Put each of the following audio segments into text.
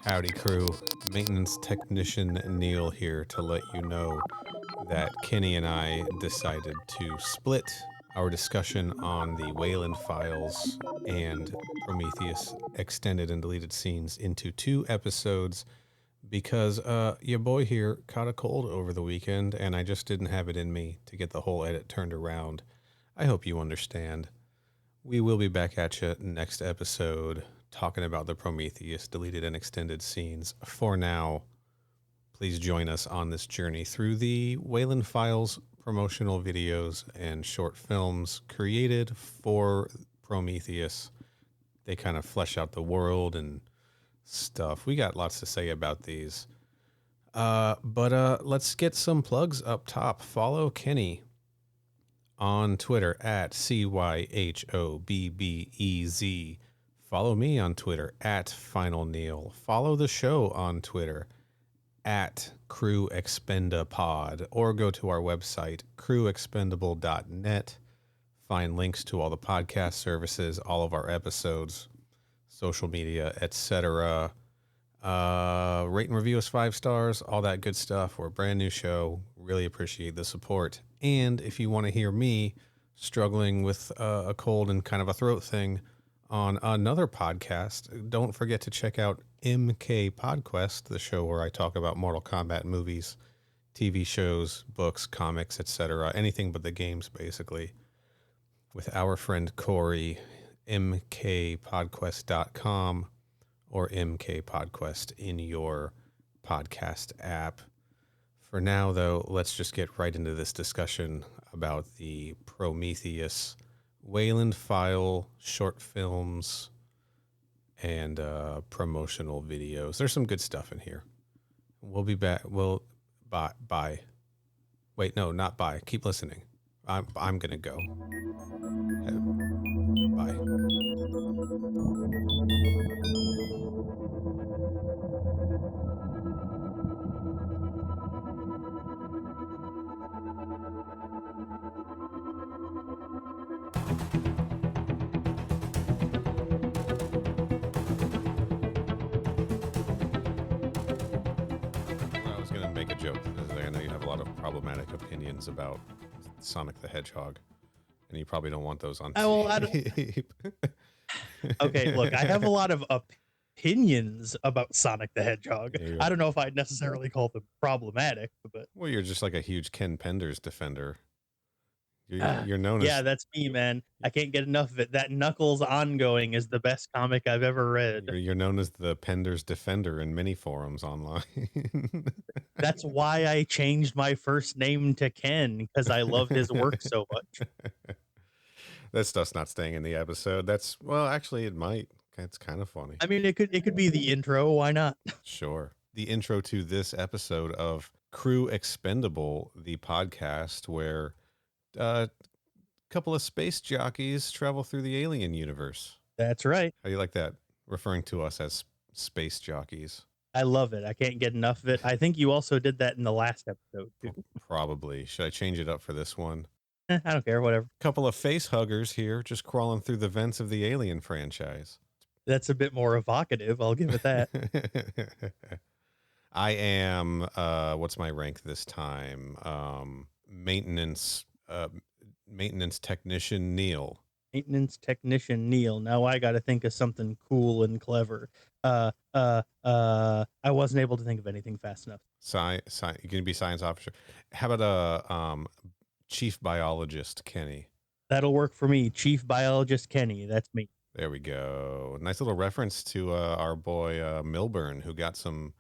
Howdy crew, maintenance technician Neal here to let you know that Kenny and I decided to split our discussion on the Weyland Files and Prometheus extended and deleted scenes into 2 episodes because your boy here caught a cold over the weekend and I just didn't have it in me to get the whole edit turned around. I hope you understand. We will be back at you next episode talking about the Prometheus deleted and extended scenes. For now, please join us on this journey through the Weyland Files promotional videos and short films created for Prometheus. They kind of flesh out the world and stuff. We got lots to say about these. But let's get some plugs up top. Follow Kenny on Twitter at CYHOBBEZ. Follow me on Twitter at Final Neal. Follow the show on Twitter at Crew Expenda Pod, or go to our website, crewexpendable.net. Find links to all the podcast services, all of our episodes, social media, etc. Rate and review us 5 stars, all that good stuff. We're a brand new show. Really appreciate the support. And if you want to hear me struggling with a cold and kind of a throat thing on another podcast, don't forget to check out MK PodQuest, the show where I talk about Mortal Kombat movies, TV shows, books, comics, etc. Anything but the games, basically, with our friend Corey, mkpodquest.com or mkpodquest in your podcast app. For now, though, let's just get right into this discussion about the Prometheus Weyland File short films and promotional videos. There's some good stuff in here. We'll be back. Bye. Wait, no, not bye. Keep listening. I'm gonna go. Bye. Make a joke. I know you have a lot of problematic opinions about Sonic the Hedgehog, and you probably don't want those on tape. Okay, look, I have a lot of opinions about Sonic the Hedgehog. I don't know if I'd necessarily call them problematic, but well, you're just like a huge Ken Penders defender. You're known as... Yeah, that's me, man. I can't get enough of it. That Knuckles ongoing is the best comic I've ever read. You're known as the Penders defender in many forums online. That's why I changed my first name to Ken, because I loved his work so much. That stuff's not staying in the episode. Well, actually, it might. It's kind of funny. I mean, it could be the intro. Why not? Sure. The intro to this episode of Crew Expendable, the podcast where a couple of space jockeys travel through the alien universe. That's right. How do you like that? Referring to us as space jockeys. I love it. I can't get enough of it. I think you also did that in the last episode, too. Probably. Should I change it up for this one? I don't care. Whatever. Couple of face huggers here, just crawling through the vents of the Alien franchise. That's a bit more evocative. I'll give it that. I am, what's my rank this time? Maintenance technician Neal. Maintenance technician Neal. Now I got to think of something cool and clever. I wasn't able to think of anything fast enough. You're gonna be science officer. How about a chief biologist Kenny? That'll work for me. Chief biologist Kenny. That's me. There we go. Nice little reference to our boy Milburn, who got some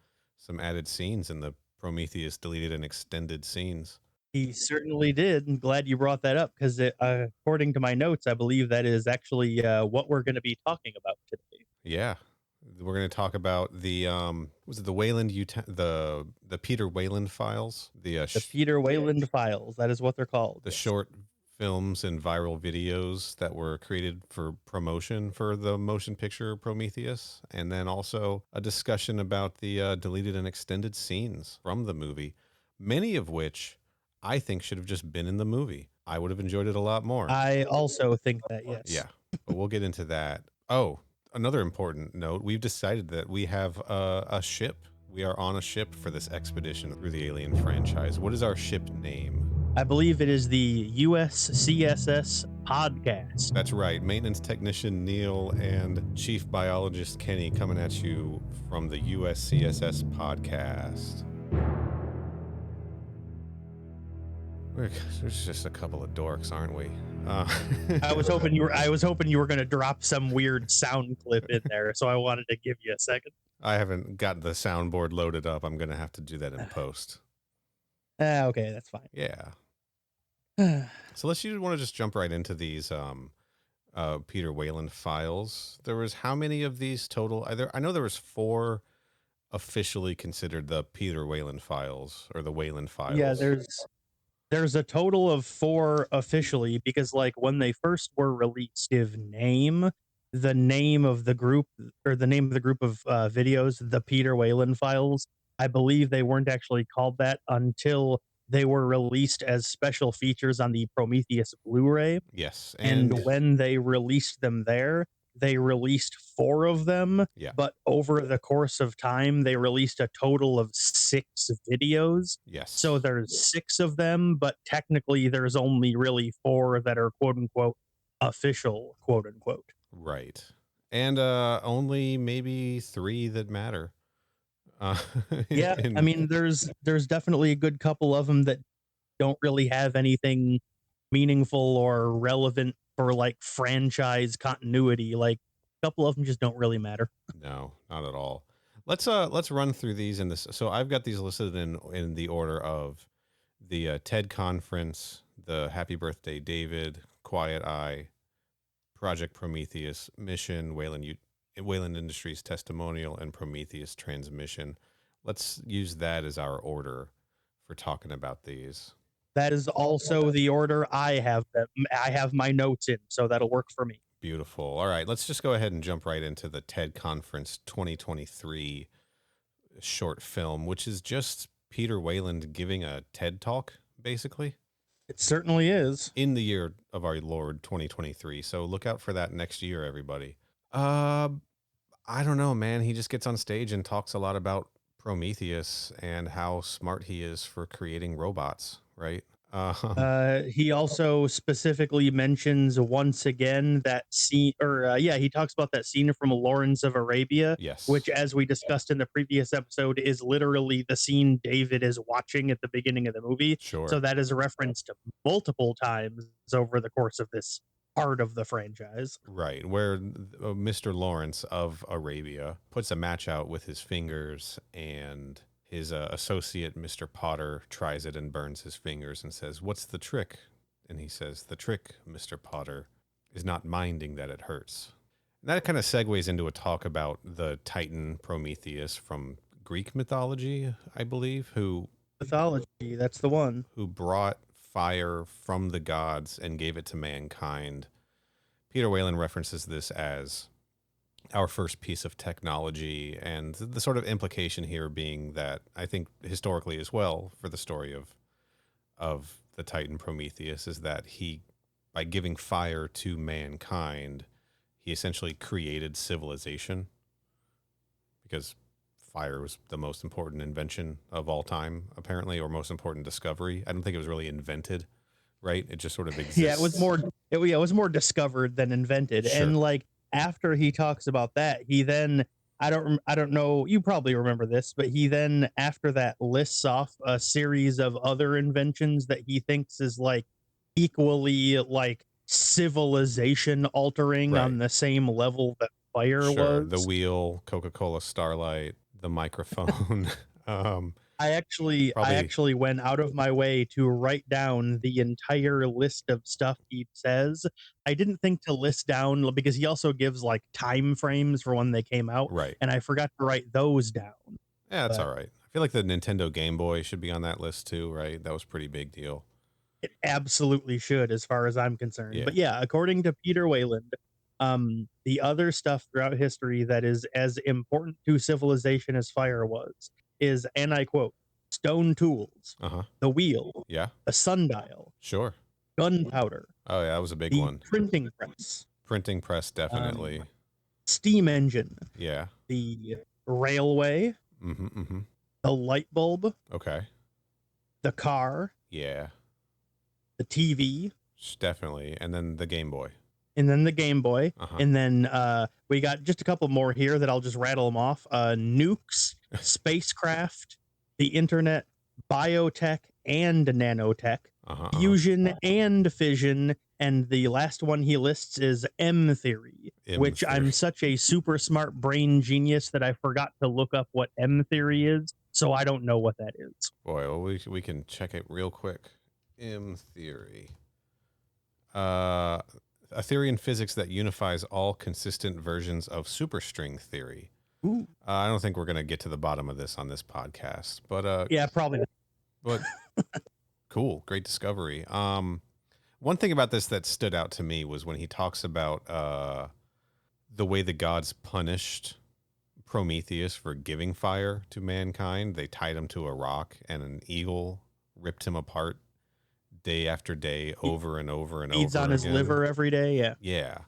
added scenes in the Prometheus deleted and extended scenes. He certainly did. I'm glad you brought that up because according to my notes, I believe that is actually what we're going to be talking about today. Yeah. We're going to talk about the was it the Weyland the Peter Weyland Files? The Peter Weyland Files. That is what they're called. The short films and viral videos that were created for promotion for the motion picture Prometheus, and then also a discussion about the deleted and extended scenes from the movie, many of which I think should have just been in the movie. I would have enjoyed it a lot more. I also think that, yes. Yeah, but we'll get into that. Oh, another important note, we've decided that we have a ship. We are on a ship for this expedition through the Alien franchise. What is our ship name? I believe it is the USCSS Podcast. That's right. Maintenance technician Neal and chief biologist Kenny coming at you from the USCSS Podcast. We're just a couple of dorks, aren't we? I was hoping you were going to drop some weird sound clip in there, so I wanted to give you a second. I haven't got the soundboard loaded up. I'm going to have to do that in post. Okay, that's fine. Yeah. So let's want to just jump right into these Peter Weyland files. There was how many of these total? I know there was 4 officially considered the Peter Weyland files or the Weyland files. Yeah, there's a total of 4 officially, because like when they first were released, the name of the group of videos, the Peter Weyland files, I believe they weren't actually called that until they were released as special features on the Prometheus Blu-ray. Yes. And when they released them there, they released 4 of them. Yeah. But over the course of time, they released a total of 6 videos. Yes. So there's 6 of them, but technically there's only really 4 that are quote unquote official, quote unquote. Right. And only maybe 3 that matter. Yeah, I mean, there's definitely a good couple of them that don't really have anything meaningful or relevant for like franchise continuity. Like a couple of them just don't really matter. No, not at all. Let's run through these in this. So I've got these listed in the order of the TED conference, the Happy Birthday David, Quiet Eye, Project Prometheus, Mission, Weyland Industries testimonial, and Prometheus transmission. Let's use that as our order for talking about these. That is also the order I have them. I have my notes in, so that'll work for me. Beautiful. All right, let's just go ahead and jump right into the TED Conference 2023 short film, which is just Peter Weyland giving a TED talk, basically. It certainly is. In the year of our Lord 2023. So look out for that next year, everybody. I don't know, man. He just gets on stage and talks a lot about Prometheus and how smart he is for creating robots, right? He also specifically mentions once again that scene, he talks about that scene from Lawrence of Arabia, yes, which, as we discussed in the previous episode, is literally the scene David is watching at the beginning of the movie. Sure. So that is referenced multiple times over the course of this part of the franchise. Right, where Mr. Lawrence of Arabia puts a match out with his fingers, and his associate, Mr. Potter, tries it and burns his fingers and says, "What's the trick?" And he says, "The trick, Mr. Potter, is not minding that it hurts." And that kind of segues into a talk about the Titan Prometheus from Greek mythology, I believe, Mythology, that's the one. Who brought fire from the gods and gave it to mankind. Peter Weyland references this as our first piece of technology, and the sort of implication here being that, I think historically as well, for the story of the Titan Prometheus, is that he, by giving fire to mankind, he essentially created civilization, because fire was the most important invention of all time, apparently, or most important discovery. I don't think it was really invented, right? It just sort of exists. Yeah, it was more discovered than invented. Sure. And like after he talks about that, he then I don't know, you probably remember this, but he then after that lists off a series of other inventions that he thinks is like equally like civilization altering, right, on the same level that fire was. The wheel, Coca-Cola Starlight, the microphone. I actually went out of my way to write down the entire list of stuff he says. I didn't think to list down because he also gives like time frames for when they came out. Right. And I forgot to write those down. Yeah, that's all right. I feel like the Nintendo Game Boy should be on that list too, right? That was a pretty big deal. It absolutely should, as far as I'm concerned. Yeah. But yeah, according to Peter Weyland, the other stuff throughout history that is as important to civilization as fire was is, and I quote, stone tools, the wheel, yeah, a sundial, sure, gunpowder. Oh yeah, that was a big one. Printing press. Printing press, definitely. steam engine, Yeah. the railway, Mm-hmm. Mm-hmm. the light bulb, Okay. the car, Yeah. the TV, Definitely. And then the Game Boy. and then the Game Boy. Uh-huh. And then we got just a couple more here that I'll just rattle them off. Nukes, spacecraft, the internet, biotech and nanotech, Uh-huh. fusion and fission, and the last one he lists is M theory, M which theory. I'm such a super smart brain genius that I forgot to look up what M theory is, so I don't know what that is. Boy, well, we can check it real quick. M theory. A theory in physics that unifies all consistent versions of superstring theory. Ooh. I don't think we're going to get to the bottom of this on this podcast, but Yeah, probably not. but cool, great discovery. One thing about this that stood out to me was when he talks about the way the gods punished Prometheus for giving fire to mankind. They tied him to a rock, and an eagle ripped him apart day after day, over and over and Feeds over on his again. liver every day. Yeah. Yeah.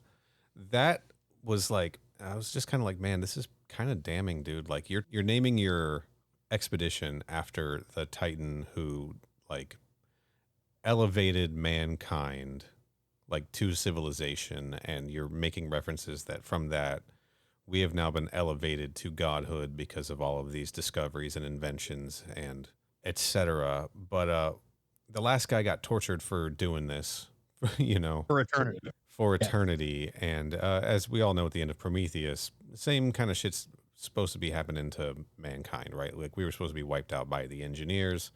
That was like, I was just kind of like, man, this is kind of damning, dude. Like you're naming your expedition after the Titan who like elevated mankind like to civilization, and you're making references that from that we have now been elevated to godhood because of all of these discoveries and inventions and etc. But the last guy got tortured for doing this, you know, For eternity. for eternity. And as we all know, at the end of Prometheus, same kind of shit's supposed to be happening to mankind, right? Like we were supposed to be wiped out by the engineers.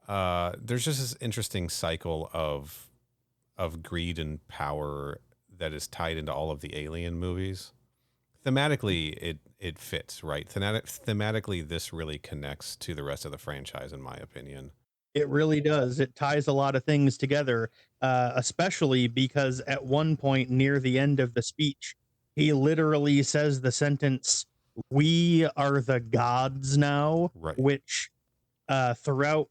There's just this interesting cycle of greed and power that is tied into all of the Alien movies. Thematically, it fits, right? Thematically, this really connects to the rest of the franchise, in my opinion. It really does. It ties a lot of things together, especially because at one point near the end of the speech, he literally says the sentence, "We are the gods now," Right. which throughout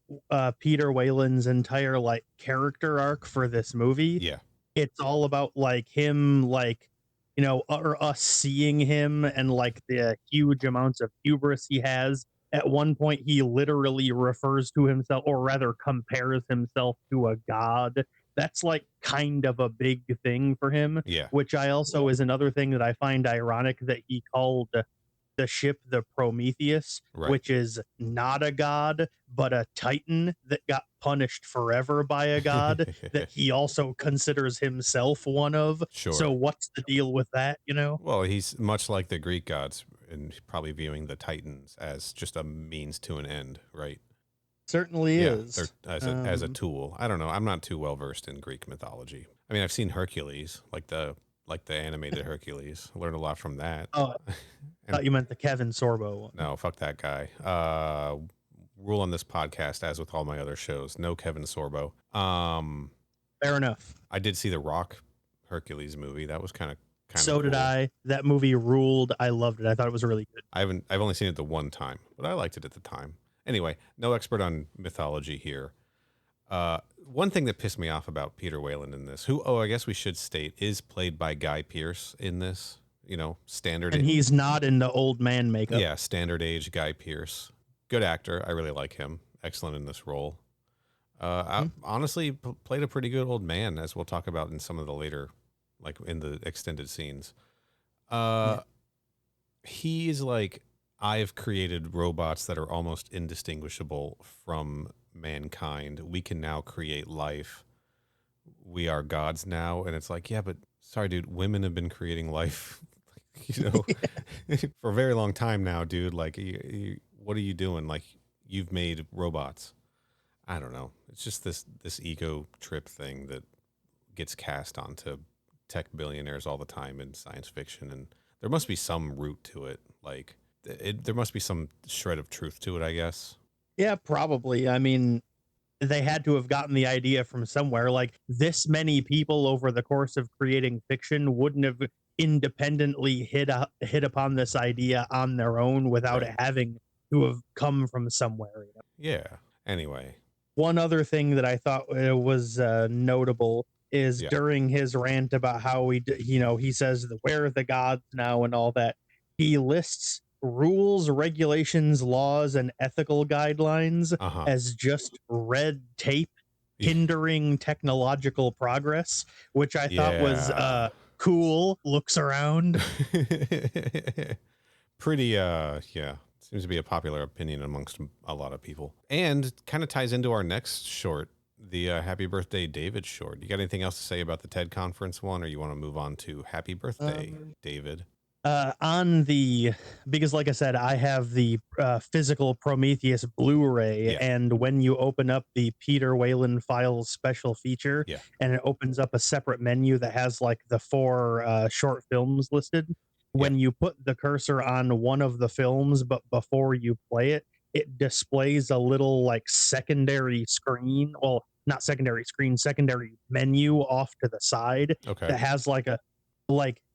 Peter Weyland's entire like character arc for this movie, Yeah. it's all about like him, like, you know, or us seeing him and like the huge amounts of hubris he has. At one point, he literally refers to himself, or rather, compares himself to a god. That's like kind of a big thing for him, Yeah. which I also is another thing that I find ironic that he called the ship the Prometheus, Right. which is not a god, but a titan that got punished forever by a god that he also considers himself one of. Sure. So what's the deal with that, you know? Well, he's much like the Greek gods, and probably viewing the Titans as just a means to an end, right? Certainly is. They're as a tool. I don't know. I'm not too well versed in Greek mythology. I mean, I've seen Hercules, like the animated Hercules. I learned a lot from that. Oh, I thought you meant the Kevin Sorbo one. No, fuck that guy. Rule on this podcast, as with all my other shows, no Kevin Sorbo. Fair enough. I did see the Rock Hercules movie. That was kind of So cool. did I. That movie ruled. I loved it. I thought it was really good. I've only seen it the one time, but I liked it at the time. Anyway, no expert on mythology here. One thing that pissed me off about Peter Weyland in this, I guess we should state, is played by Guy Pearce in this. You know, standard. And he's not in the old man makeup. Yeah, standard age Guy Pearce. Good actor. I really like him. Excellent in this role. I honestly played a pretty good old man, as we'll talk about in some of the later, like in the extended scenes. He's like, I've created robots that are almost indistinguishable from mankind. We can now create life. We are gods now. And it's like, yeah, but sorry, dude, women have been creating life, you know, for a very long time now, dude. Like, what are you doing? Like, you've made robots. I don't know. It's just this ego trip thing that gets cast onto tech billionaires all the time in science fiction. And there must be some root to it. Like, there must be some shred of truth to it, I guess. Yeah, probably. I mean, they had to have gotten the idea from somewhere. Like, this many people over the course of creating fiction wouldn't have independently hit upon this idea on their own without it having to have come from somewhere. You know? Yeah. Anyway. One other thing that I thought was notable is Yeah. during his rant about how he says where are the gods now and all that. He lists rules, regulations, laws, and ethical guidelines Uh-huh. as just red tape hindering technological progress, which I thought was Yeah. cool. Looks around. Pretty, yeah. Seems to be a popular opinion amongst a lot of people. And kind of ties into our next short, the Happy Birthday David short. You got anything else to say about the TED Conference one, or you want to move on to Happy Birthday David? Because like I said, I have the physical Prometheus Blu-ray, Yeah. and when you open up the Peter Weyland Files special feature, Yeah. and it opens up a separate menu that has like the 4 short films listed. When you put the cursor on one of the films, but before you play it, it displays a little like secondary screen. Well, not secondary screen, secondary menu off to the side Okay. that has like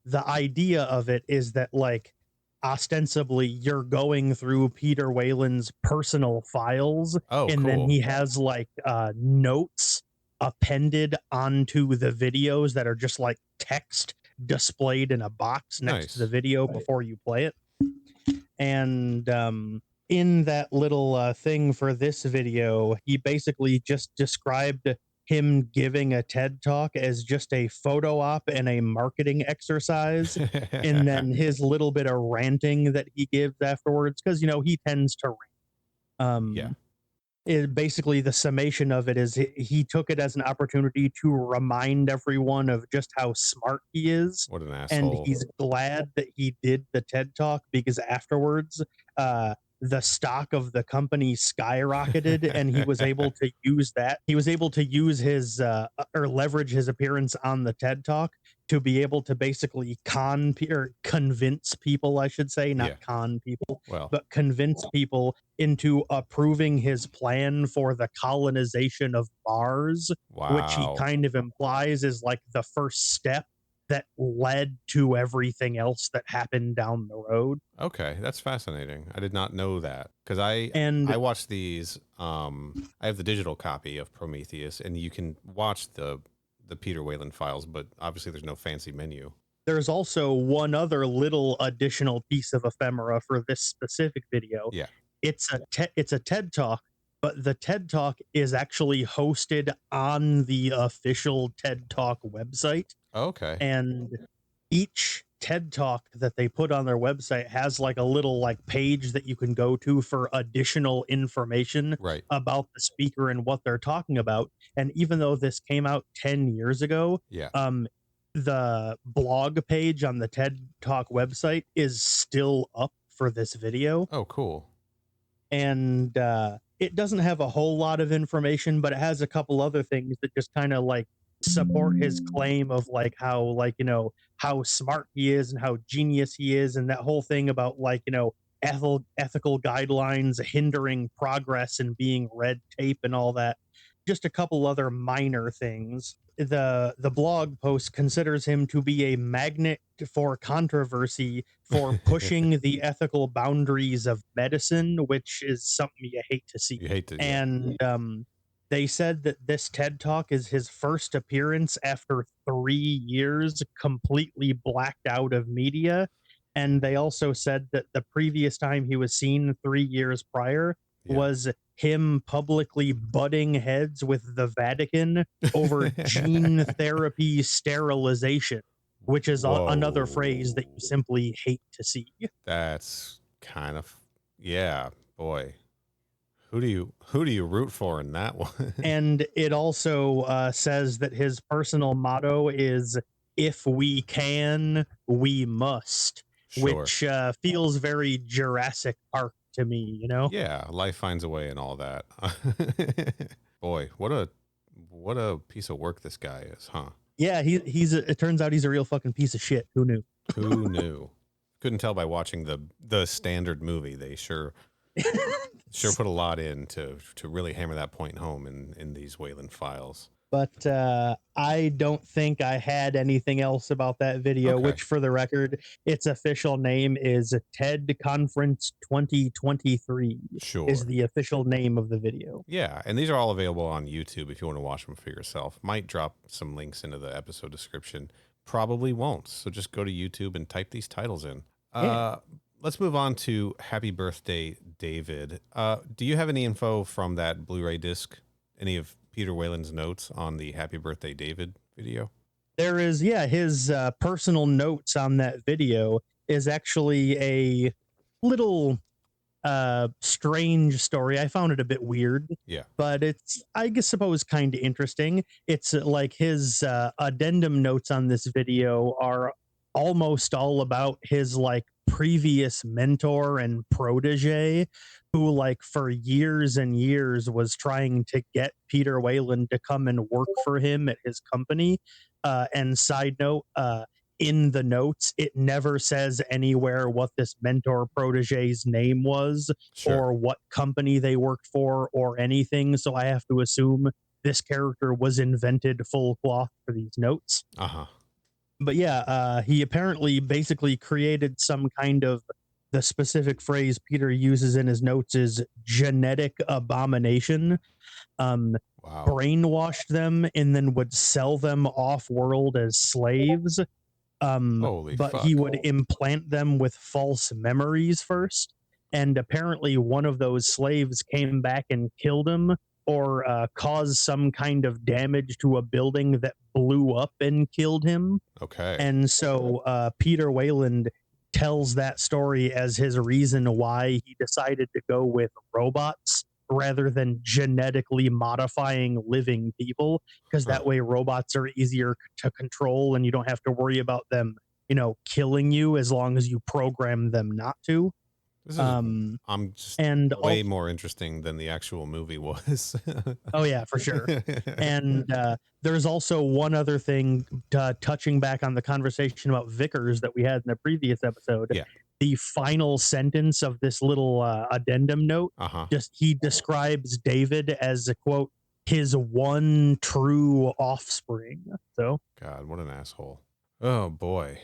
the idea of it is that like ostensibly you're going through Peter Weyland's personal files, Oh, and cool. then he has like notes appended onto the videos that are just like text displayed in a box next to the video before you play it. And in that little thing for this video, he basically just described him giving a TED talk as just a photo op and a marketing exercise. And then his little bit of ranting that he gives afterwards, because he tends to rant. Basically the summation of it is he took it as an opportunity to remind everyone of just how smart he is. What an And asshole. he's glad that he did the TED talk, because afterwards the stock of the company skyrocketed, and he was able to use that. He was able to use his or leverage his appearance on the TED talk to be able to basically convince people, I should say, not con people, but convince people into approving his plan for the colonization of Mars, which he kind of implies is like the first step that led to everything else that happened down the road. Okay, that's fascinating. I did not know that, because I watched these. I have the digital copy of Prometheus, and you can watch the Peter Weyland Files, but obviously there's no fancy menu. There's also one other little additional piece of ephemera for this specific video. Yeah. It's a TED talk, but the TED talk is actually hosted on the official TED Talk website. Okay. And each TED talk that they put on their website has like a little like page that you can go to for additional information about the speaker and what they're talking about. And even though this came out 10 years ago, the blog page on the TED Talk website is still up for this video. Oh, cool. And it doesn't have a whole lot of information, but it has a couple other things that just kind of like support his claim of like how like how smart he is and how genius he is, and that whole thing about like ethical guidelines hindering progress and being red tape and all that. Just a couple other minor things. The blog post considers him to be a magnet for controversy for pushing the ethical boundaries of medicine, which is something you hate to see. You hate to. And they said that this TED Talk is his first appearance after 3 years completely blacked out of media. And they also said that the previous time he was seen 3 years prior was him publicly butting heads with the Vatican over gene therapy sterilization, which is another phrase that you simply hate to see. That's kind of, boy. Who do you root for in that one? And it also says that his personal motto is "If we can, we must," which feels very Jurassic Park to me, Yeah, life finds a way and all that. Boy, what a piece of work this guy is, huh? Yeah, it turns out he's a real fucking piece of shit. Who knew? Who knew? Couldn't tell by watching the standard movie. They sure put a lot in to really hammer that point home in these Weyland Files. But I don't think I had anything else about that video, Okay, which for the record, its official name is TED Conference 2023 is sure. the official name of the video. Yeah, and these are all available on YouTube if you want to watch them for yourself. Might drop some links into the episode description. Probably won't. So just go to YouTube and type these titles in. Yeah. Let's move on to Happy Birthday, David. Do you have any info from that Blu-ray disc? Any of Peter Weyland's notes on the Happy Birthday, David video? There is, yeah, his personal notes on that video is actually a little strange story. I found it a bit weird, Yeah. but it's, I guess, suppose kind of interesting. It's like his addendum notes on this video are almost all about his like previous mentor and protege who like for years and years was trying to get Peter Weyland to come and work for him at his company. And side note, in the notes, it never says anywhere what this mentor protege's name was Sure. or what company they worked for or anything. So I have to assume this character was invented full cloth for these notes. Uh-huh. But yeah, he apparently basically created some kind of the specific phrase Peter uses in his notes is genetic abomination. Wow. Brainwashed them and then would sell them off world as slaves. Holy But he fuck. would implant them with false memories first. And apparently, one of those slaves came back and killed him or caused some kind of damage to a building that blew up and killed him. Okay. And so Peter Weyland tells that story as his reason why he decided to go with robots rather than genetically modifying living people, because Huh. that way robots are easier to control and you don't have to worry about them, killing you as long as you program them not to. This is Um, I'm just and way also, more interesting than the actual movie was. oh yeah, for sure. And there's also one other thing touching back on the conversation about Vickers that we had in the previous episode. Yeah. The final sentence of this little addendum note, Uh-huh. just he describes David as a quote, his one true offspring. So, God, what an asshole. Oh boy.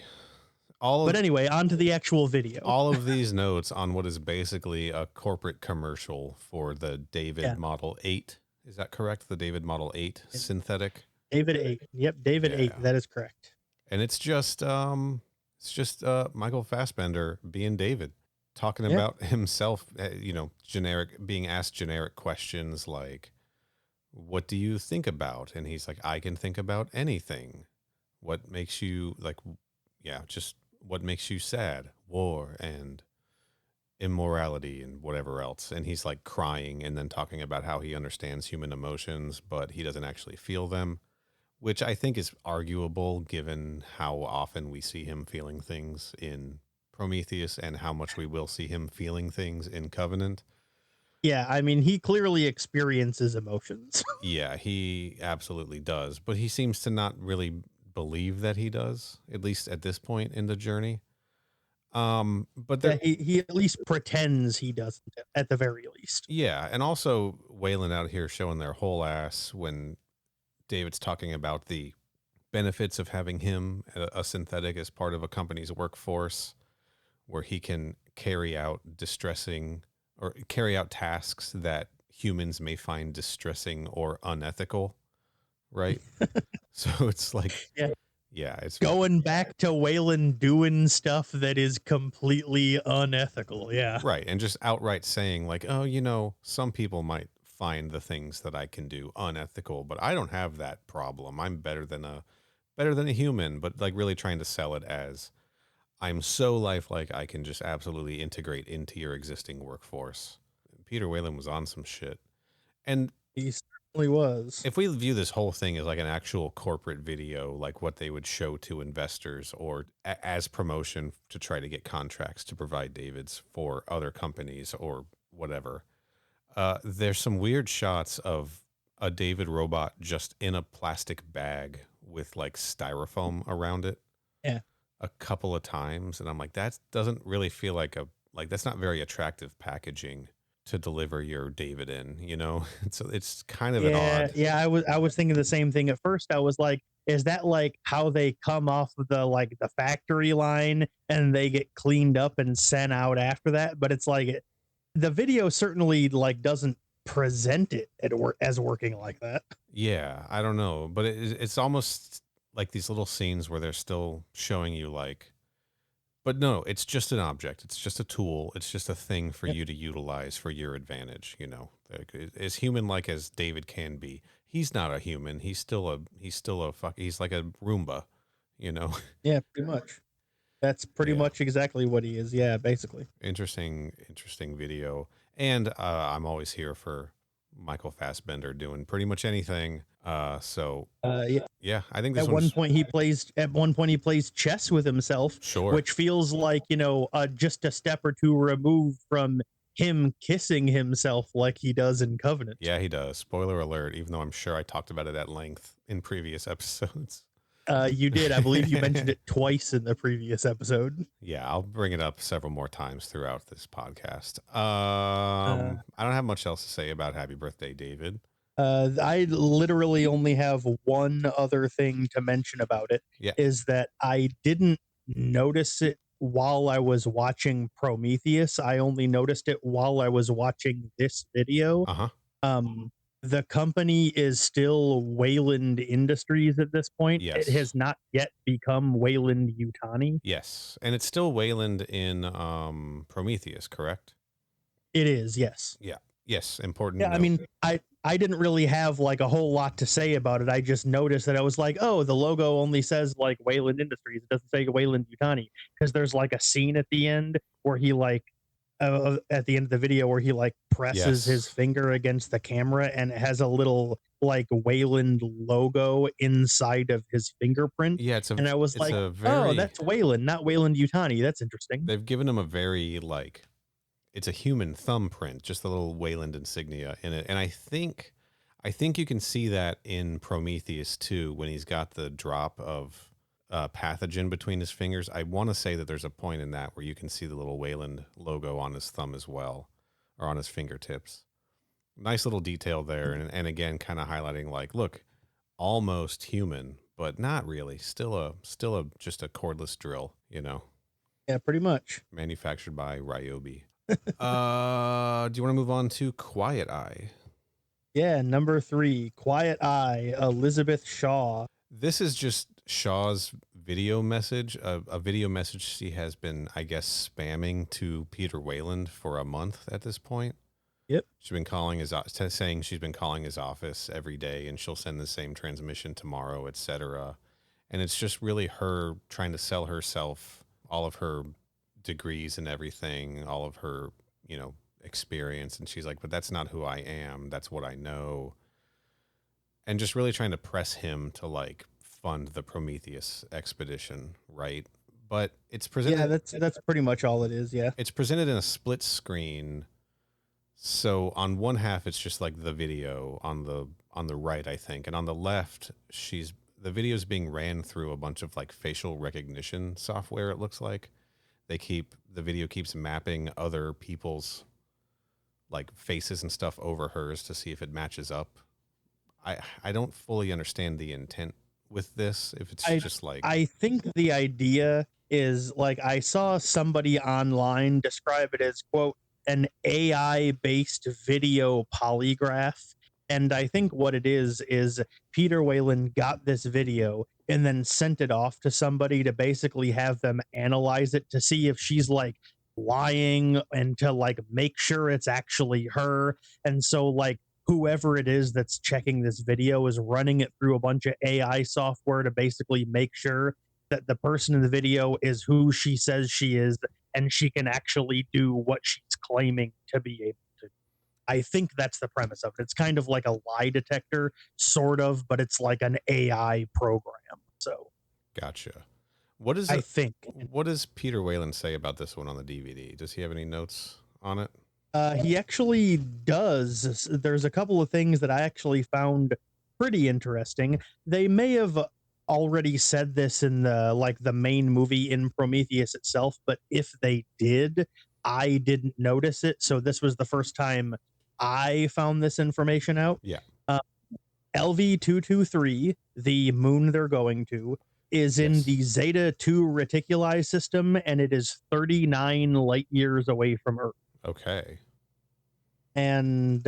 but anyway, on to the actual video. All of these notes on what is basically a corporate commercial for the David Yeah. Model 8. Is that correct? The David Model 8 synthetic? David 8. Yep, David 8. Yeah. That is correct. And it's just Michael Fassbender being David, talking Yeah. about himself, generic, being asked generic questions like, what do you think about? And he's like, I can think about anything. What makes you just what makes you sad? War and immorality and whatever else. And he's like crying and then talking about how he understands human emotions, but he doesn't actually feel them, which I think is arguable given how often we see him feeling things in Prometheus and how much we will see him feeling things in Covenant. Yeah, I mean, he clearly experiences emotions. Yeah, he absolutely does, but he seems to not really believe that he does, at least at this point in the journey. But Yeah, there, he at least pretends he doesn't, at the very least. yeah, and also Wayland out here showing their whole ass when David's talking about the benefits of having him, a synthetic, as part of a company's workforce, where he can carry out tasks that humans may find distressing or unethical, right? So it's like, Yeah. yeah, it's Going back to Weyland doing stuff that is completely unethical. Yeah. right. And just outright saying like, oh, some people might find the things that I can do unethical, but I don't have that problem. I'm better than a human, but like really trying to sell it as I'm so lifelike I can just absolutely integrate into your existing workforce. Peter Weyland was on some shit. And He certainly was. if we view this whole thing as like an actual corporate video, like what they would show to investors or as promotion to try to get contracts to provide Davids for other companies or whatever, there's some weird shots of a David robot just in a plastic bag with like styrofoam around it. Yeah. A couple of times. And I'm like, that doesn't really feel like that's not very attractive packaging. to deliver your David in, you know? It's kind of an Yeah, odd. yeah, I was thinking the same thing at first. I was like, is that like how they come off of the factory line and they get cleaned up and sent out after that? But it's like the video certainly like doesn't present it as working like that. Yeah, I don't know, but it's almost like these little scenes where they're still showing you like, but no, it's just an object. It's just a tool. It's just a thing for Yep. you to utilize for your advantage. You know, like, as human like as David can be, he's not a human. He's like a Roomba. You know, Yeah, pretty much. That's pretty yeah. much exactly what he is. Yeah, basically. Interesting video. And I'm always here for Michael Fassbender doing pretty much anything. So Yeah. yeah, I think this At one one's point he plays chess with himself, sure. which feels like, just a step or two removed from him kissing himself like he does in Covenant. Yeah, he does. Spoiler alert, even though I'm sure I talked about it at length in previous episodes. You did. I believe you mentioned it twice in the previous episode. Yeah, I'll bring it up several more times throughout this podcast. Uh, I don't have much else to say about Happy Birthday, David. I literally only have one other thing to mention about it, Yeah. is that I didn't notice it while I was watching Prometheus. I only noticed it while I was watching this video. Uh-huh. Um, the company is still Weyland Industries at this point. It Yes. has not yet become Weyland Yutani. Yes. And it's still Wayland in Prometheus, correct? It is, yes. Yeah. Yes. Important Yeah, I note. mean, I didn't really have like a whole lot to say about it. I just noticed that I was like, oh, the logo only says like Weyland Industries. It doesn't say Weyland Yutani, because there's like a scene at the end where he like at the end of the video where he like presses his Yes. finger against the camera and it has a little like Weyland logo inside of his fingerprint. Yeah, And I was it's like, a oh, very that's Weyland, not Weyland Yutani. That's interesting. they've given him a very like it's a human thumbprint, just a little Wayland insignia in it. And I think you can see that in Prometheus too, when he's got the drop of pathogen between his fingers. I want to say that there's a point in that where you can see the little Wayland logo on his thumb as well, or on his fingertips. Nice little detail there, and again, kind of highlighting like, look, almost human, but not really. Still a just a cordless drill, you know, Yeah, pretty much. manufactured by Ryobi. Do you want to move on to Quiet Eye? Yeah, number 3, Quiet Eye, Elizabeth Shaw. This is just Shaw's video message, a video message she has been, I guess, spamming to Peter Weyland for a month at this point. Yep. She's been saying she's been calling his office every day, and she'll send the same transmission tomorrow, etc. And it's just really her trying to sell herself, all of her degrees and everything, all of her, experience. And she's like, but that's not who I am. That's what I know. And just really trying to press him to like fund the Prometheus expedition, right? But it's presented. Yeah, that's pretty much all it is. Yeah. It's presented in a split screen. So on one half, it's just like the video on the right, I think, and on the left, the video's being ran through a bunch of like facial recognition software. It looks like the video keeps mapping other people's like faces and stuff over hers to see if it matches up. I don't fully understand the intent with this. If it's just like I think the idea is like I saw somebody online describe it as quote an AI based video polygraph. And I think what it is Peter Weyland got this video and then sent it off to somebody to basically have them analyze it to see if she's like lying and to like make sure it's actually her. And so like whoever it is that's checking this video is running it through a bunch of AI software to basically make sure that the person in the video is who she says she is and she can actually do what she's claiming to be able to. I think that's the premise of it. It's kind of like a lie detector, sort of, but it's like an AI program. So, gotcha. What is I it? think. What does Peter Weyland say about this one on the DVD? Does he have any notes on it? He actually does. There's a couple of things that I actually found pretty interesting. They may have already said this in the main movie in Prometheus itself, but if they did, I didn't notice it. So this was the first time I found this information out. Yeah. Uh, LV-223, the moon they're going to, is in Yes. the Zeta 2 Reticuli system, and it is 39 light years away from Earth. Okay. And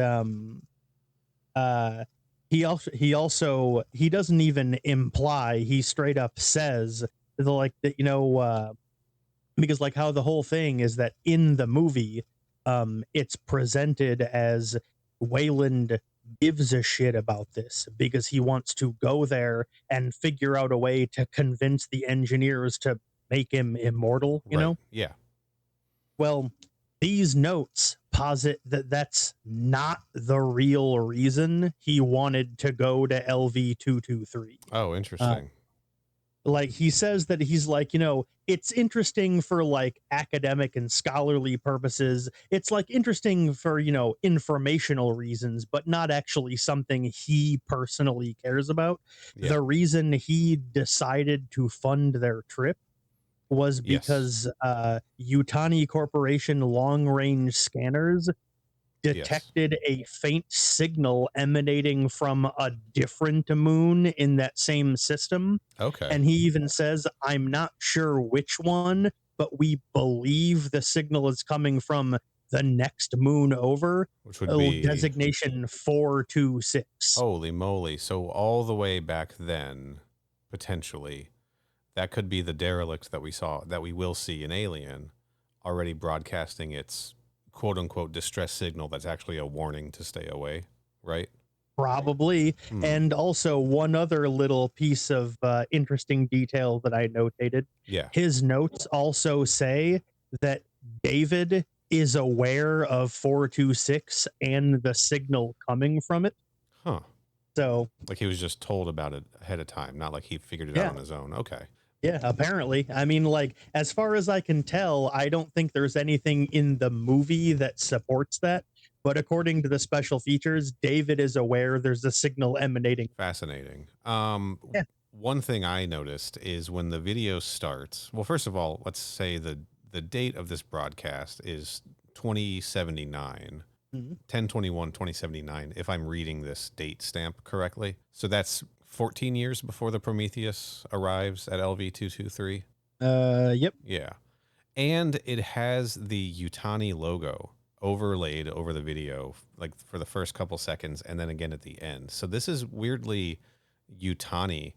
uh, he doesn't even imply, he straight up says like that, because like how the whole thing is that in the movie, it's presented as Weyland gives a shit about this because he wants to go there and figure out a way to convince the engineers to make him immortal, Right. Yeah. Well, these notes posit that that's not the real reason he wanted to go to LV-223. Oh, interesting. Like he says that he's like, it's interesting for like academic and scholarly purposes. It's like interesting for, informational reasons, but not actually something he personally cares about. Yeah. The reason he decided to fund their trip was Yes. because Utani Corporation long range scanners detected a faint signal emanating from a different moon in that same system. Okay. And he even says, I'm not sure which one, but we believe the signal is coming from the next moon over, which would be designation 426. Holy moly. So all the way back then, potentially, that could be the derelict that we will see in Alien already broadcasting its quote unquote distress signal that's actually a warning to stay away, right? Probably. And also one other little piece of interesting detail that I notated. Yeah. His notes also say that David is aware of 426 and the signal coming from it. Huh. So like he was just told about it ahead of time, not like he figured it Yeah. out on his own. Okay. yeah, apparently. I mean, like, as far as I can tell, I don't think there's anything in the movie that supports that. But according to the special features, David is aware there's a signal emanating. Fascinating. Yeah. One thing I noticed is when the video starts, well, first of all, let's say the date of this broadcast is 2079. Mhm. 10/21/2079, if I'm reading this date stamp correctly. So that's 14 years before the Prometheus arrives at LV-223. Yep. Yeah. And it has the Utani logo overlaid over the video, like for the first couple seconds and then again at the end. So this is weirdly Utani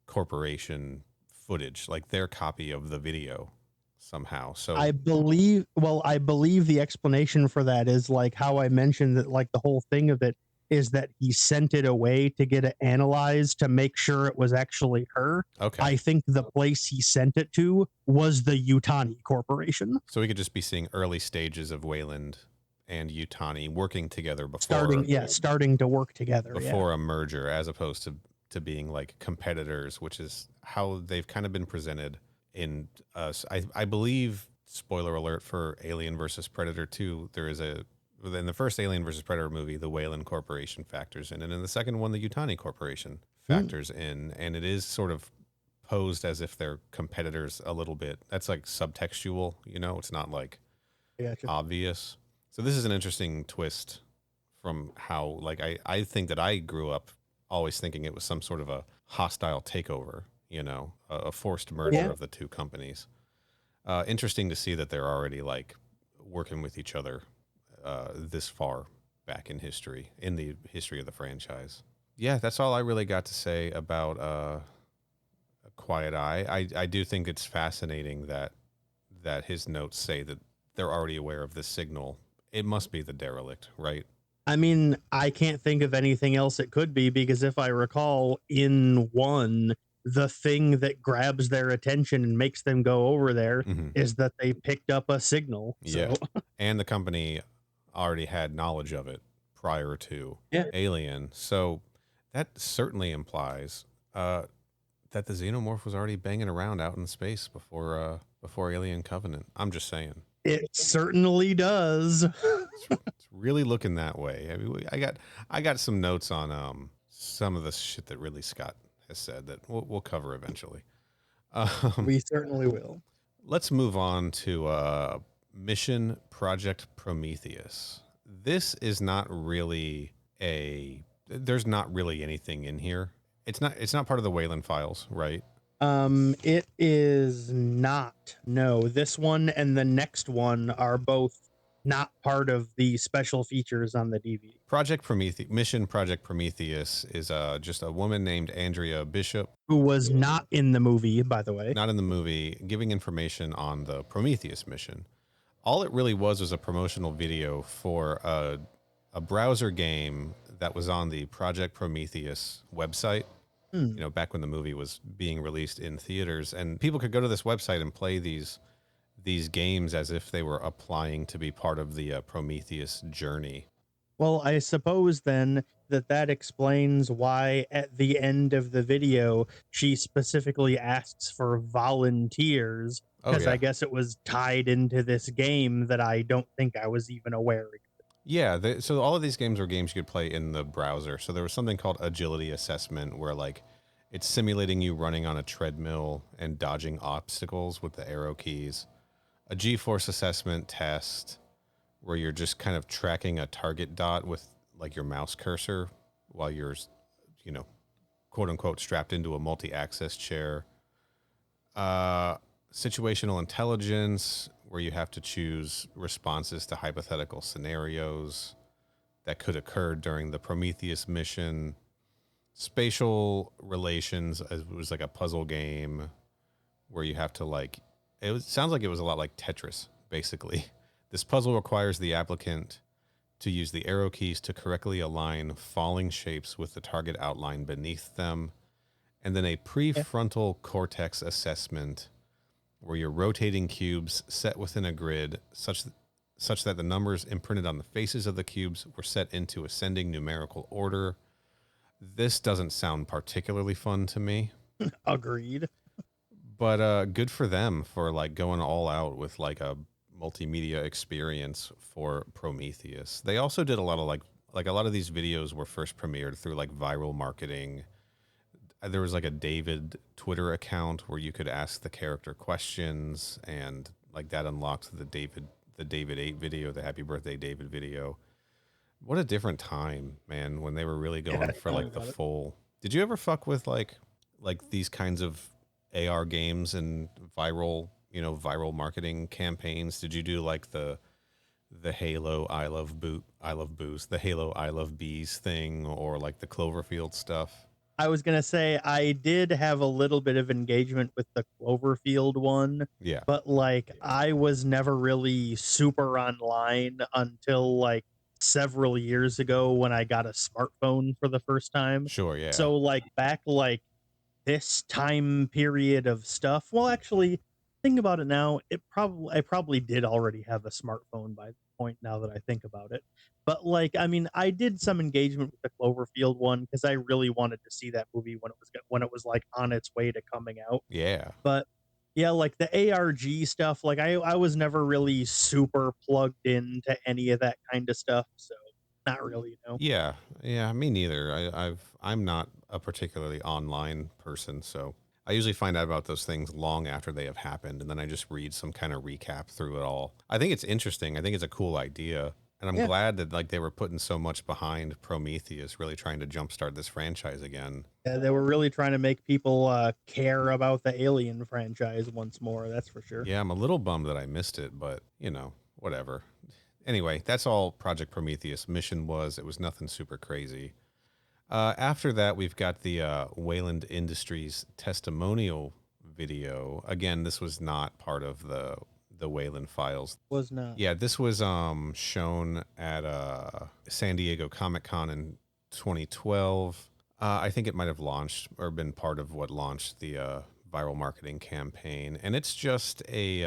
Corporation footage, like their copy of the video somehow. So I believe the explanation for that is like how I mentioned that, like, the whole thing of it is that he sent it away to get it analyzed to make sure it was actually her. okay. I think the place he sent it to was the Utani Corporation. So we could just be seeing early stages of Weyland and Utani working together before starting to work together before a merger, as opposed to being like competitors, which is how they've kind of been presented in us. I believe, spoiler alert for Alien versus Predator 2, there is in the first Alien versus Predator movie, the Weyland Corporation factors in, and in the second one, the Utani Corporation factors in, and it is sort of posed as if they're competitors a little bit. That's like subtextual, it's not like obvious. So this is an interesting twist from how, like, I think that I grew up always thinking it was some sort of a hostile takeover, a forced merger of the two companies. Interesting to see that they're already like working with each other this far back in history, in the history of the franchise. Yeah, that's all I really got to say about A Quiet Eye. I do think it's fascinating that his notes say that they're already aware of this signal. It must be the derelict, right? I mean, I can't think of anything else it could be, because if I recall, in one, the thing that grabs their attention and makes them go over there is that they picked up a signal. Yeah. And the company already had knowledge of it prior to Alien. So that certainly implies that the Xenomorph was already banging around out in space before Alien Covenant. I'm just saying. It certainly does. It's really looking that way. I mean, I got some notes on some of the shit that Ridley Scott has said that we'll cover eventually. We certainly will. Let's move on to Mission Project Prometheus. This is not really there's not really anything in here. It's not part of the Weyland Files, right? It is not. No, this one and the next one are both not part of the special features on the DVD. Mission Project Prometheus is just a woman named Andrea Bishop, Who was not in the movie, by the way. not in the movie, giving information on the Prometheus mission. All it really was a promotional video for a browser game that was on the Project Prometheus website. You know, back when the movie was being released in theaters, and people could go to this website and play these games as if they were applying to be part of the Prometheus journey. Well, I suppose then that explains why at the end of the video she specifically asks for volunteers, Oh because yeah, I guess it was tied into this game that I don't think I was even aware of. yeah. So all of these games were games you could play in the browser. So there was something called agility assessment, where like it's simulating you running on a treadmill and dodging obstacles with the arrow keys. A G-force assessment test, where you're just kind of tracking a target dot with like your mouse cursor while you're, you know, quote unquote strapped into a multi-access chair. Situational intelligence, where you have to choose responses to hypothetical scenarios that could occur during the Prometheus mission. Spatial relations, it was like a puzzle game where you have to sounds like it was a lot like Tetris, basically. This puzzle requires the applicant to use the arrow keys to correctly align falling shapes with the target outline beneath them. And then a prefrontal cortex assessment, where you're rotating cubes set within a grid such that the numbers imprinted on the faces of the cubes were set into ascending numerical order. This doesn't sound particularly fun to me. Agreed. But good for them for like going all out with like a multimedia experience for Prometheus. They also did a lot of like a lot of these videos were first premiered through like viral marketing. There was like a David Twitter account where you could ask the character questions, and like that unlocked the David 8 video, the Happy Birthday David video. What a different time, man, when they were really going for like the full. Did you ever fuck with like these kinds of AR games and viral marketing campaigns? Did you do like the Halo I love Boost, the Halo I love Bees thing, or like the Cloverfield stuff? I was gonna say I did have a little bit of engagement with the Cloverfield one, Yeah. but like I was never really super online until like several years ago when I got a smartphone for the first time. Sure, yeah. So like back like this time period of stuff. Well, actually, think about it now. I probably did already have a smartphone by the point now that I think about it. But like, I mean, I did some engagement with the Cloverfield one because I really wanted to see that movie when it was like on its way to coming out. Yeah. But yeah, like the ARG stuff, like I was never really super plugged into any of that kind of stuff, so not really, you know. Yeah, yeah, me neither. I'm not a particularly online person, so I usually find out about those things long after they have happened, and then I just read some kind of recap through it all. I think it's interesting. I think it's a cool idea, and I'm Yeah. glad that like they were putting so much behind Prometheus, really trying to jumpstart this franchise again. They were really trying to make people care about the Alien franchise once more. That's for sure. Yeah, I'm a little bummed that I missed it, but whatever. Anyway, that's all Project Prometheus mission was. It was nothing super crazy. After that, we've got the Weyland Industries testimonial video. Again, this was not part of the Weyland Files. Was not. Yeah, this was shown at San Diego Comic-Con in 2012. I think it might have launched or been part of what launched the viral marketing campaign. And it's just a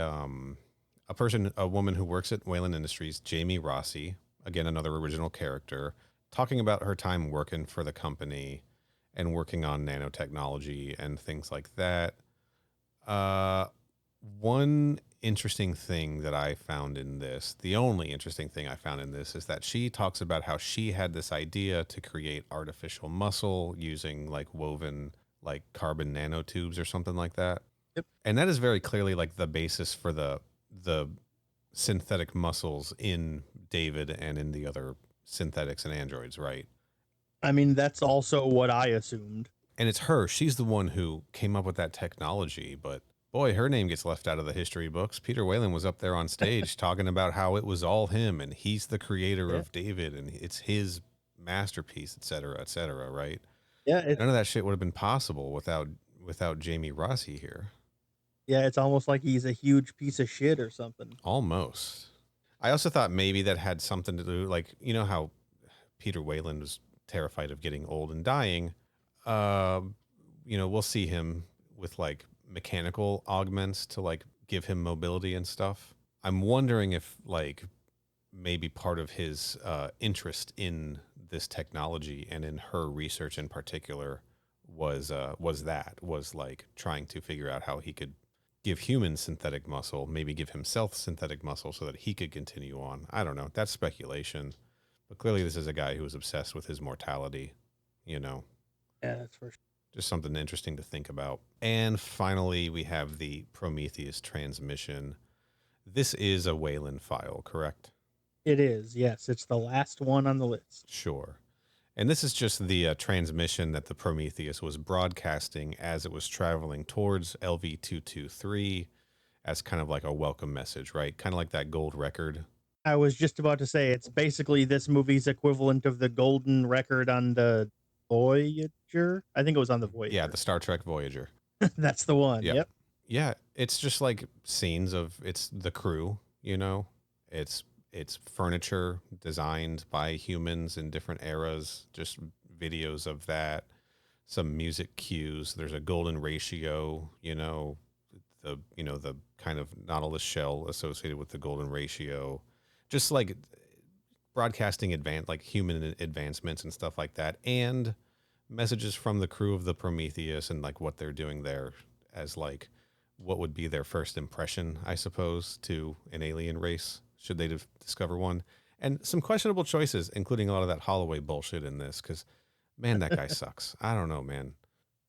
woman who works at Weyland Industries, Jamie Rossi, again, another original character, talking about her time working for the company and working on nanotechnology and things like that. One interesting thing that I found in this, the only interesting thing I found in this, is that she talks about how she had this idea to create artificial muscle using like woven like carbon nanotubes or something like that. Yep. And that is very clearly like the basis for the synthetic muscles in David and in the other synthetics and androids, right? I mean, that's also what I assumed. And it's her. She's the one who came up with that technology, but boy, her name gets left out of the history books. Peter Weyland was up there on stage talking about how it was all him and he's the creator Yeah. of David and it's his masterpiece, et cetera, right? Yeah, None of that shit would have been possible without Jamie Rossi here. yeah, it's almost like he's a huge piece of shit or something. Almost. I also thought maybe that had something to do, like, you know how Peter Weyland was terrified of getting old and dying. We'll see him with like mechanical augments to like give him mobility and stuff. I'm wondering if like maybe part of his interest in this technology and in her research in particular was like trying to figure out how he could give humans synthetic muscle, maybe give himself synthetic muscle so that he could continue on. I don't know. That's speculation. But clearly this is a guy who was obsessed with his mortality, you know. Yeah, that's for sure. Just something interesting to think about. And finally, we have the Prometheus transmission. This is a Weyland file, correct? It is, yes. It's the last one on the list. Sure. And this is just the transmission that the Prometheus was broadcasting as it was traveling towards LV-223 as kind of like a welcome message, right? Kind of like that gold record. I was just about to say it's basically this movie's equivalent of the golden record on the Voyager. I think it was on the Voyager. Yeah, the Star Trek Voyager. That's the one. Yeah. Yep. Yeah, it's just like scenes of it's the crew, you know. It's furniture designed by humans in different eras, just videos of that, some music cues. There's a golden ratio, the kind of Nautilus shell associated with the golden ratio. Just like broadcasting like human advancements and stuff like that, and messages from the crew of the Prometheus and like what they're doing there as like what would be their first impression, I suppose, to an alien race should they discover one. And some questionable choices, including a lot of that Holloway bullshit in this, because man, that guy sucks. I don't know, man.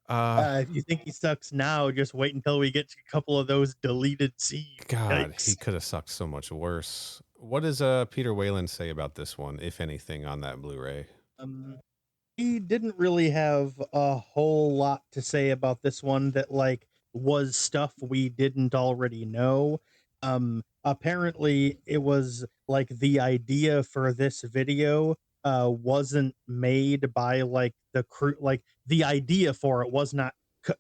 If you think he sucks now, just wait until we get to a couple of those deleted scenes. God, Yikes. he could have sucked so much worse. What does Peter Weyland say about this one, if anything, on that Blu-ray? He didn't really have a whole lot to say about this one that like was stuff we didn't already know. Apparently it was like the idea for this video wasn't made by like the crew, like the idea for it was not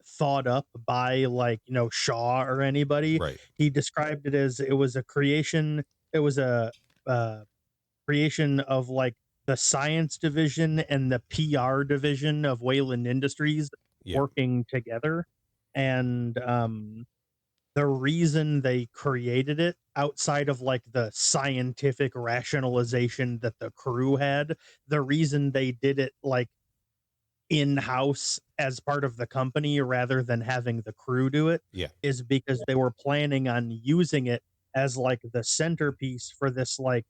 thought up by like, Shaw or anybody. Right. He described it as it was a creation, it was a creation of like the science division and the PR division of Weyland Industries working together. And the reason they created it outside of like the scientific rationalization that the crew had, the reason they did it like in-house as part of the company rather than having the crew do it is because they were planning on using it as like the centerpiece for this like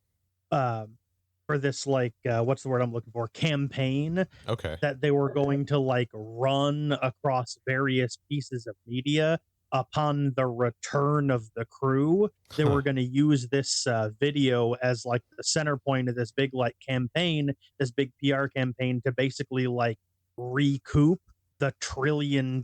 what's the word I'm looking for, campaign that they were going to like run across various pieces of media upon the return of the crew. They were going to use this video as like the center point of this big like campaign, this big PR campaign to basically like recoup the $1 trillion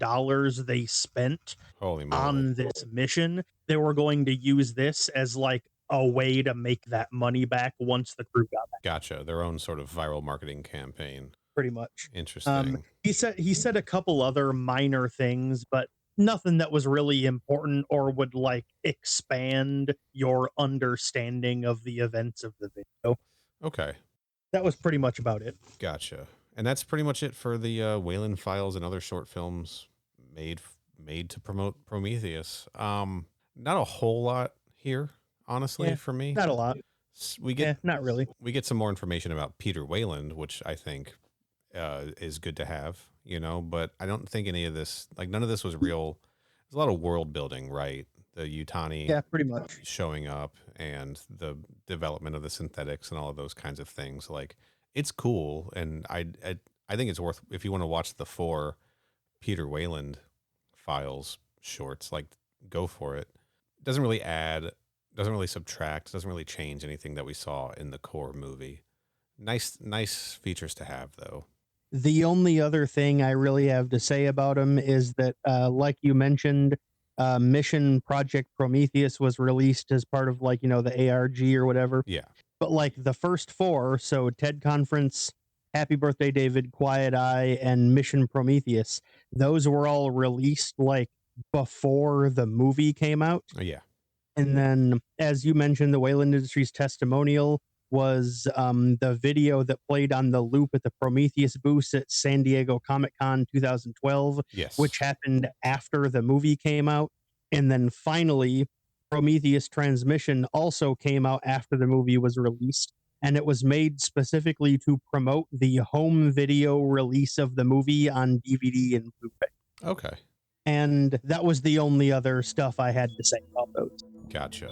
they spent on this mission. They were going to use this as like a way to make that money back once the crew got back. Gotcha. Their own sort of viral marketing campaign. Pretty much. Interesting. He said a couple other minor things, but nothing that was really important or would like expand your understanding of the events of the video. Okay. That was pretty much about it. Gotcha. And that's pretty much it for the Weyland Files and other short films made to promote Prometheus. Not a whole lot here, honestly, for me. Not a lot. We get not really. We get some more information about Peter Weyland, which I think is good to have, but I don't think any of this, like none of this was real. There's a lot of world building, right? The Yutani pretty much showing up and the development of the synthetics and all of those kinds of things. Like it's cool. And I think it's worth, if you want to watch the 4 Peter Weyland Files shorts, like go for it. It doesn't really add Doesn't really subtract, doesn't really change anything that we saw in the core movie. Nice features to have, though. The only other thing I really have to say about him is that, like you mentioned, Mission Project Prometheus was released as part of like, the ARG or whatever. Yeah. But like the first four, so TED Conference, Happy Birthday David, Quiet Eye, and Mission Prometheus, those were all released like before the movie came out. Oh, yeah. And then, as you mentioned, the Weyland Industries testimonial was the video that played on the loop at the Prometheus booth at San Diego Comic Con 2012, Yes. which happened after the movie came out. And then finally, Prometheus Transmission also came out after the movie was released. And it was made specifically to promote the home video release of the movie on DVD and Blu-ray. Okay. And that was the only other stuff I had to say about those. Gotcha.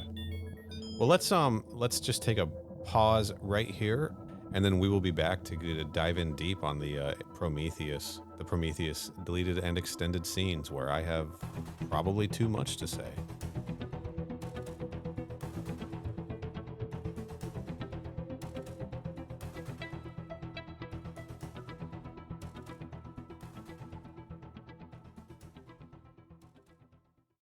Well, let's just take a pause right here, and then we will be back to dive in deep on the Prometheus deleted and extended scenes, where I have probably too much to say.